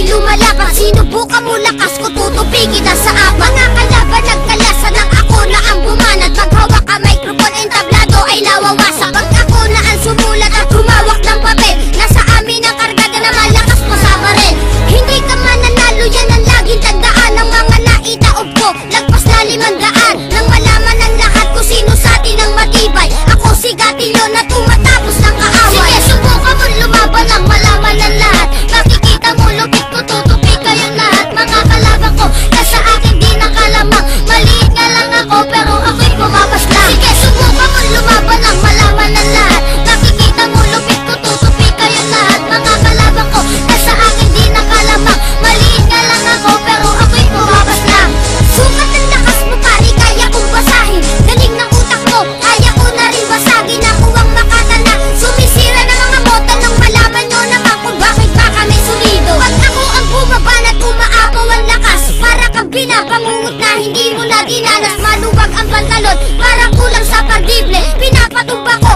di lumalaban. Sinubukan mo lakas ko, tutupi kita sa abang. Mga kalaban nagkalasan ng ako na ang bumanat. Maghawak ka microphone and tablado ay lawawasak. Pag ako na ang sumulat at humawak ng papel, nasa amin ang kargada na malakas pa sa baril. Hindi ka mananalo, yan ang laging tandaan ng mga naitaob ko. Lagpas na 500 nang malaman ng lahat kung sino sa atin ang matibay. Ako si Gatilyo na tumatapos ng kaaway. Sige, subukan mo lumaban ang malaman ng lahat. Makikita mo lupit ko, tutupi kayong lahat. Mga kalaban ko na sa akin di nakalamang. Maliit nga lang ako pero ako'y bumabas lang. Sige, subukan mo lumaban ang malaman ng lahat. Makikita mo lupit ko, tutupi kayong lahat. Mga kalaban ko na sa akin di nakalamang. Maliit nga lang ako pero ako'y bumabas lang. Sukat ang lakas mo pari, kaya kong basahin. Galing ng utak mo, kaya ko na rin basagin. Ako ang makatana, sumisira ng mga mota nang malaman nyo naman kung bakit pa kami sulido. Pag ako ang bumaban at umaapaw ang lakas, para kang binabangungot na hindi mo na dinanas. Maluwag ang pantalon, para kulang sa pandible. Pinapatumba ko